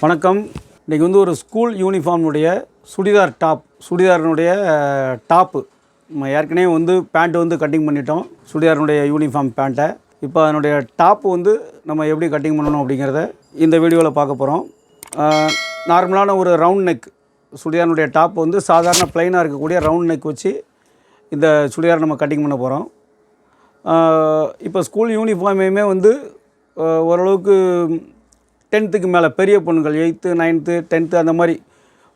வணக்கம். இன்றைக்கி வந்து ஒரு ஸ்கூல் யூனிஃபார்முடைய சுடிதாரினுடைய டாப்பு நம்ம ஏற்கனவே வந்து பேண்ட்டு வந்து கட்டிங் பண்ணிட்டோம். சுடிதாரினுடைய யூனிஃபார்ம் பேண்ட்டை இப்போ அதனுடைய டாப்பு வந்து நம்ம எப்படி கட்டிங் பண்ணணும் அப்படிங்கிறத இந்த வீடியோவில் பார்க்க போகிறோம். நார்மலான ஒரு ரவுண்ட் நெக் சுடிதாரினுடைய டாப் வந்து சாதாரண ப்ளைனாக இருக்கக்கூடிய ரவுண்ட் நெக் வச்சு இந்த சுடிதார் நம்ம கட்டிங் பண்ண போகிறோம். இப்போ ஸ்கூல் யூனிஃபார்மையுமே வந்து ஓரளவுக்கு 10th மேலே பெரிய பொண்ணுங்கள் 8th 9th 10th அந்த மாதிரி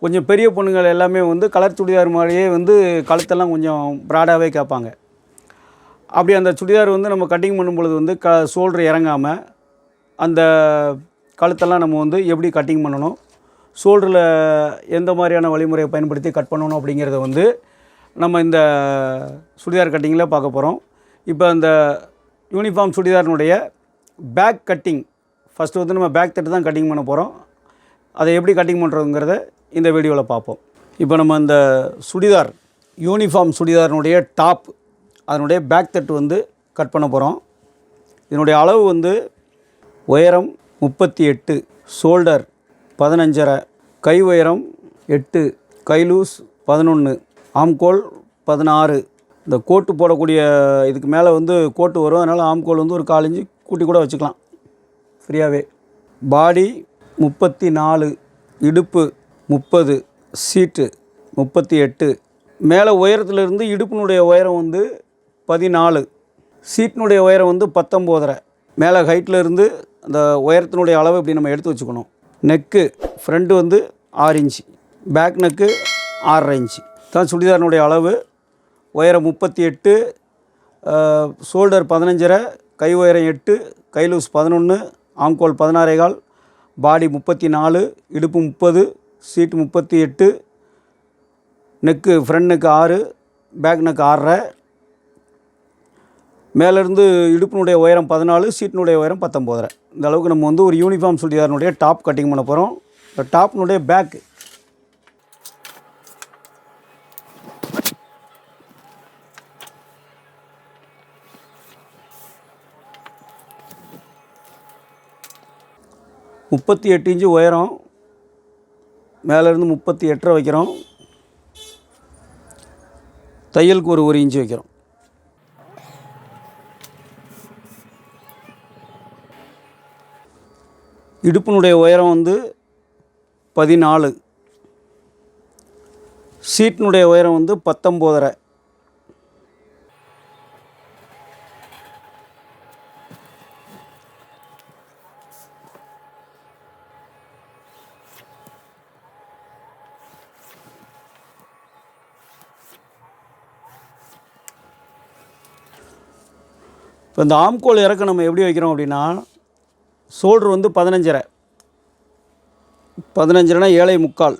கொஞ்சம் பெரிய பொண்ணுங்கள் எல்லாமே வந்து கலர் சுடிதார் மாதிரியே வந்து கழுத்தெல்லாம் கொஞ்சம் ப்ராடாகவே கேட்பாங்க. அப்படி அந்த சுடிதார் வந்து நம்ம கட்டிங் பண்ணும்பொழுது வந்து ஷோல்டர் இறங்காமல் அந்த கழுத்தெல்லாம் நம்ம வந்து எப்படி கட்டிங் பண்ணணும், ஷோல்டரில் எந்த மாதிரியான வழிமுறையை பயன்படுத்தி கட் பண்ணணும் அப்படிங்கிறத வந்து நம்ம இந்த சுடிதார் கட்டிங்கில் பார்க்க போகிறோம். இப்போ அந்த யூனிஃபார்ம் சுடிதாரினுடைய பேக் கட்டிங் ஃபஸ்ட்டு வந்து நம்ம பேக் தட்டு தான் கட்டிங் பண்ண போகிறோம். அதை எப்படி கட்டிங் பண்ணுறதுங்கிறத இந்த வீடியோவில் பார்ப்போம். இப்போ நம்ம இந்த சுடிதார் யூனிஃபார்ம் சுடிதாரினுடைய டாப் அதனுடைய பேக் தட்டு வந்து கட் பண்ண போகிறோம். இதனுடைய அளவு வந்து உயரம் 38, ஷோல்டர் 15.5, கை உயரம் 8, கை லூஸ் 11, ஆம்கோல் 16. இந்த கோட்டு போடக்கூடிய இதுக்கு மேலே வந்து கோட்டு வரும், அதனால் ஆம்கோல் வந்து ஒரு 4 இன்ச்சு கூட்டி கூட வச்சுக்கலாம் ஃப்ரீயாகவே. பாடி 34, இடுப்பு 30, சீட்டு 38. மேலே உயரத்துலேருந்து இடுப்பினுடைய உயரம் வந்து 14, சீட்டினுடைய உயரம் வந்து 19.5. மேலே ஹைட்டில் இருந்து அந்த உயரத்தினுடைய அளவு இப்படி நம்ம எடுத்து வச்சுக்கணும். நெக்கு ஃப்ரண்ட்டு வந்து 6 இன்ச்சு, பேக் நெக்கு 6.5 இன்ச்சு தான் சுடிதாரினுடைய அளவு. உயரம் 38, ஷோல்டர் 15.5, கை உயரம் 8, கை லூஸ் 11, ஆம்கோல் 16.25, பாடி 34, இடுப்பு 30, seat 38, neck front neck 6, back neck 6.5. மேலேருந்து இடுப்பினுடைய உயரம் 14, சீட்டினுடைய உயரம் 19.5. இந்த அளவுக்கு நம்ம வந்து ஒரு யூனிஃபார்ம் சுடிதாரினுடைய டாப் கட்டிங் பண்ண போகிறோம். இந்த டாப்னுடைய பேக்கு 38 இன்ச்சு உயரம், மேலேருந்து 38.5 வைக்கிறோம். தையலுக்கு ஒரு 1 இன்ச்சு வைக்கிறோம். இடுப்பினுடைய உயரம் வந்து 14, சீட்டினுடைய உயரம் வந்து 19.5. இப்போ இந்த ஆம்கோல் இறக்க நம்ம எப்படி வைக்கிறோம் அப்படின்னா, ஷோல்ட்ரு வந்து 15.5, 15.5னா 7.25,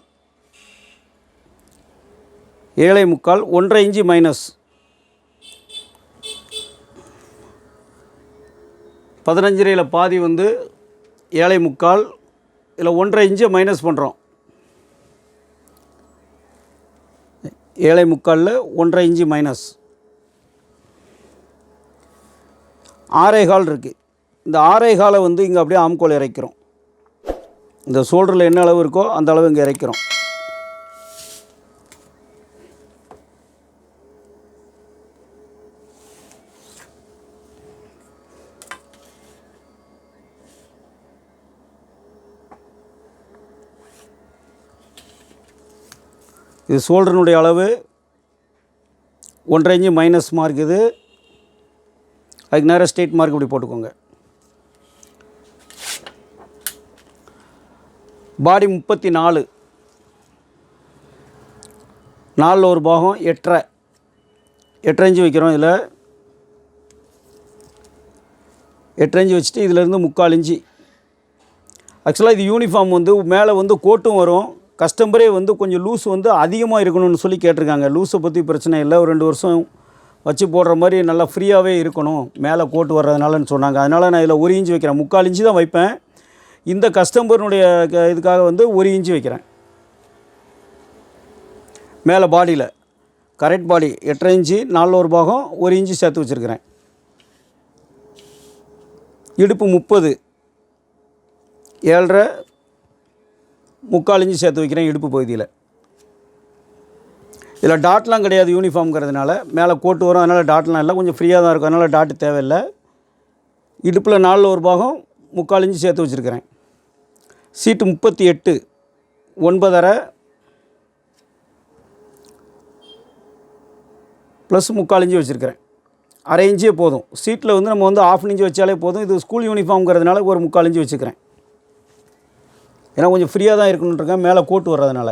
7.25, 1.5 இன்ச்சு மைனஸ். 15.5 பாதி வந்து 7.25, இதில் 1.5 இன்ச்சை மைனஸ் பண்ணுறோம். 7.25 1.5 இன்ச்சு மைனஸ் 6.25 இருக்குது. இந்த 6.25 வந்து இங்கே அப்படியே ஆம்கோல் இறைக்கிறோம். இந்த ஷோல்டரில் என்ன அளவு இருக்கோ அந்த அளவு இங்கே இறைக்கிறோம். இது ஷோல்டரினுடைய அளவு 1.5 இன்ச்சு மைனஸ் மார்க். இது அதுக்கு நேராக ஸ்ட்ரெயிட் மார்க் இப்படி போட்டுக்கோங்க. பாடி 34, 4 ஒரு பாகம் 8.5 இன்ச்சு வைக்கிறோம். இதில் 8.5 இன்ச்சு வச்சுட்டு இதிலேருந்து 3/4 இன்ச்சு. ஆக்சுவலாக இது யூனிஃபார்ம் வந்து மேலே வந்து கோட்டும் வரும். கஸ்டமரே வந்து கொஞ்சம் லூஸ் வந்து அதிகமாக இருக்கணும்னு சொல்லி கேட்டிருக்காங்க. லூஸை பற்றி பிரச்சனை இல்லை, ஒரு 2 வருஷம் வச்சு போடுற மாதிரி நல்லா ஃப்ரீயாகவே இருக்கணும் மேலே கோட்டு வர்றதுனாலன்னு சொன்னாங்க. அதனால் நான் இதில் 1 இன்ச்சு வைக்கிறேன். 3/4 இன்ச்சு தான் வைப்பேன். இந்த கஸ்டமருடைய இதுக்காக வந்து 1 இன்ச்சு வைக்கிறேன். மேலே பாடியில் கரெக்ட் பாடி 8.5 இன்ச்சு, 4 ஒரு பாகம் 1 இன்ச்சு சேர்த்து வச்சுருக்கிறேன். இடுப்பு 30, 7.5 3/4 இன்ச்சு சேர்த்து வைக்கிறேன் இடுப்பு பகுதியில். இதில் டாட்லாம் கிடையாது யூனிஃபார்ம்ங்கிறதுனால, மேலே கோட்டு வரும், அதனால் டாட்லாம் இல்லை, கொஞ்சம் ஃப்ரீயாக தான் இருக்கும், அதனால் டாட்டு தேவையில்லை. இடுப்பில் 4 ஒரு பாகம் 3/4 இன்ச்சு சேர்த்து வச்சுருக்கிறேன். சீட்டு 38 9.5 ப்ளஸ் 3/4 இன்ச்சு வச்சுருக்கிறேன். அரை இன்ச்சே போதும். சீட்டில் வந்து நம்ம வந்து 1/2 இன்ச்சு வச்சாலே போதும். இது ஸ்கூல் யூனிஃபார்ம்ங்கிறதுனால ஒரு 3/4 இன்ச்சு வச்சுக்கிறேன். ஏன்னா கொஞ்சம் ஃப்ரீயாக தான் இருக்கணுன்ட்ருக்கேன், மேலே கோட்டு வர்றதுனால.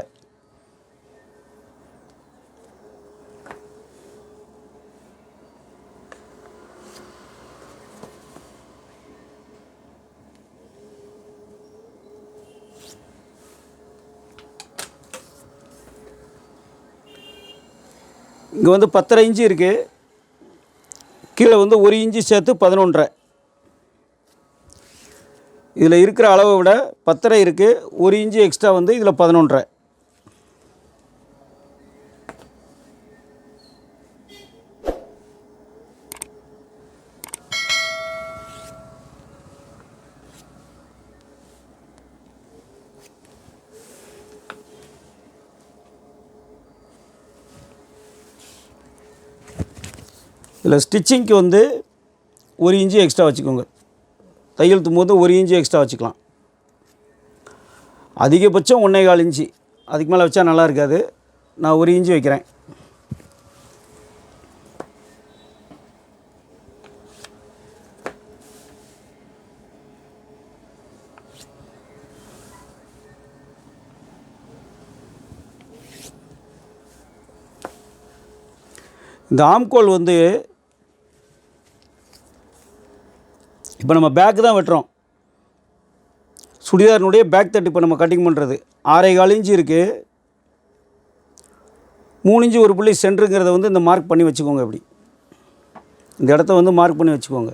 இங்கே வந்து 10.5 இன்ச்சு இருக்குது. கீழே வந்து 1 இன்ச்சு சேர்த்து 11.5. இதில் இருக்கிற அளவை விட 10.5 இருக்குது, 1 இன்ச்சு எக்ஸ்ட்ரா வந்து இதில் 11.5. இதில் ஸ்டிச்சிங்க்கு வந்து 1 இன்ச்சு எக்ஸ்ட்ரா வச்சுக்கோங்க. தையல் தும்போது 1 இன்ச்சு எக்ஸ்ட்ரா வச்சுக்கலாம். அதிகபட்சம் 1.25 இன்ச்சு, அதுக்கு மேலே வச்சா நல்லா இருக்காது. நான் 1 இன்ச்சு வைக்கிறேன். இந்த ஆம்கோல் வந்து இப்போ நம்ம பேக் தான் வெட்டுறோம். சுடிதாரினுடைய பேக் தட்டு இப்போ நம்ம கட்டிங் பண்ணுறது 6.25 இன்ச்சு இருக்குது. 3 இன்ச்சு ஒரு புள்ளி சென்டருங்கிறத வந்து இந்த மார்க் பண்ணி வச்சுக்கோங்க. இப்படி இந்த இடத்த வந்து மார்க் பண்ணி வச்சுக்கோங்க.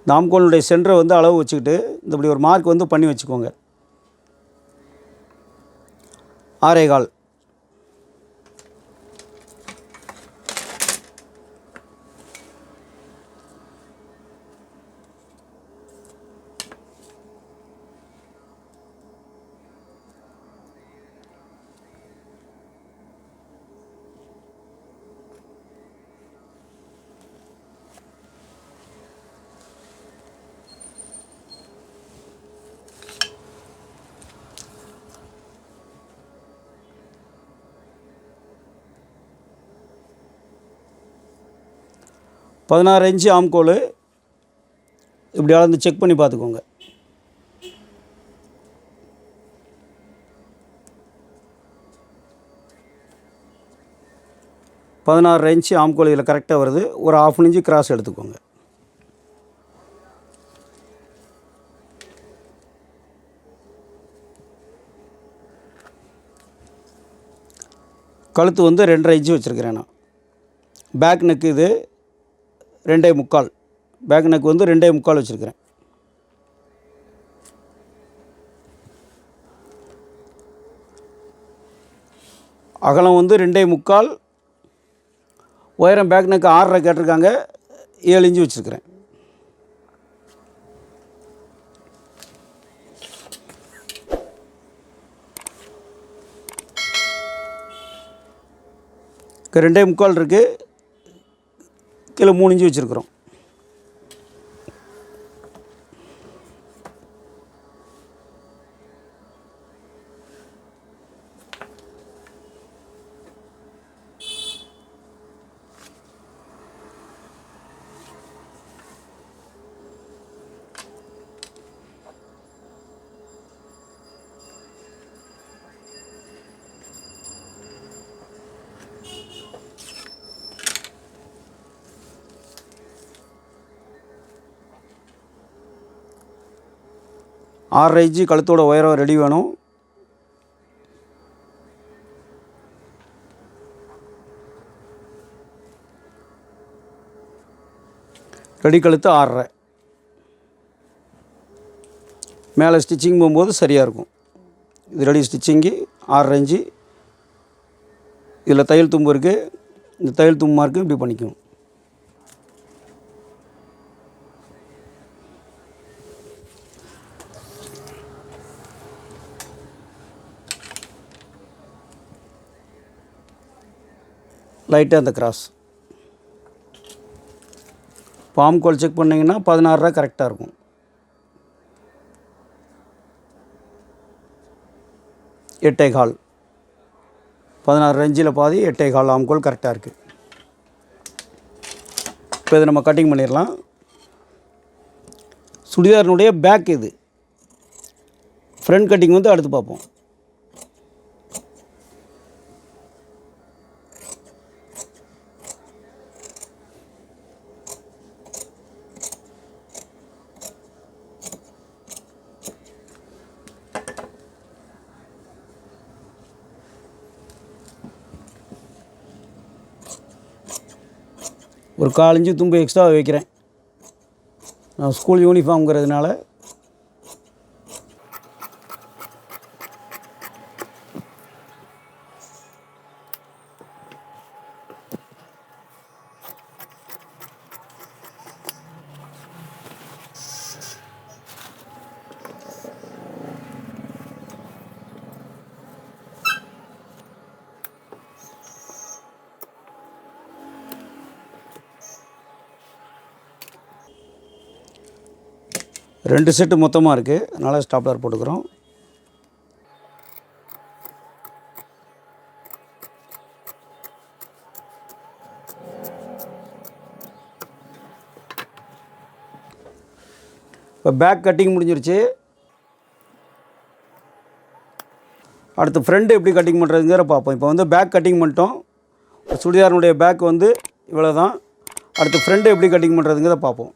இந்த ஆம்கோலுடைய சென்டரை வந்து அளவு வச்சுக்கிட்டு இந்த இப்படி ஒரு மார்க் வந்து பண்ணி வச்சுக்கோங்க. 6.25. இன்ச்சு ஆம்கோல் இப்படி அளந்து செக் பண்ணி பார்த்துக்கோங்க. இன்ச்சு ஆம்கோல் இதில் கரெக்டாக வருது. ஒரு 1/2 இன்ச்சு கிராஸ் எடுத்துக்கோங்க. கழுத்து வந்து 2.5 இன்ச்சு வச்சுருக்கிறேன் நான். பேக் நெக்கு இது 2.25. பேக் நெக் வந்து 2.25 வச்சுருக்கிறேன். அகலம் வந்து 2.25. உயரம் பேக் நெக்கு 6.5 கேட்டிருக்காங்க, 7 இன்ச்சு வச்சுருக்கிறேன். இங்கே 2.25 இருக்குது, கீழே 3 இன்ச்சு வச்சுருக்குறோம். ஆறரை இன்ச்சு கழுத்தோட உயரம் ரெடி வேணும். ரெடி கழுத்து 6.5. மேலே ஸ்டிச்சிங் போகும்போது சரியாக இருக்கும். இது ரெடி ஸ்டிச்சிங்கு 6.5 இன்ச்சு. இதில் தையல் தும்பு இருக்குது, இந்த தையல் தும்பு மார்க்கு இப்படி பண்ணிக்கணும். லைட்டாக அந்த கிராஸ். பாம் கோல் செக் பண்ணிங்கன்னா 16 கரெக்டாக இருக்கும். எட்டே கால் 16 ரேஞ்சில் பாதி 8.25 ஆம்கோல் கரெக்டாக இருக்குது. இப்போ இதை நம்ம கட்டிங் பண்ணிடலாம். சுடிதாரினுடைய பேக் இது. ஃப்ரண்ட் கட்டிங் வந்து அடுத்து பார்ப்போம். ஒரு 4 இன்ச்சு தும்பு எக்ஸ்ட்ரா வைக்கிறேன். நான் ஸ்கூல் யூனிஃபார்ம்ங்கிறதுனால. ரெண்டு செட்டு மொத்தமாக இருக்குது, அதனால் ஸ்டாப்லர் போட்டுக்கிறோம். இப்போ பேக் கட்டிங் முடிஞ்சிருச்சு. அடுத்து ஃப்ரண்ட் எப்படி கட்டிங் பண்ணுறதுங்கிற பார்ப்போம். இப்போ வந்து பேக் கட்டிங் பண்ணிட்டோம். சுடிதாரினுடைய பேக் வந்து இவ்வளோ தான். அடுத்து ஃப்ரண்ட் எப்படி கட்டிங் பண்ணுறதுங்கிறத பார்ப்போம்.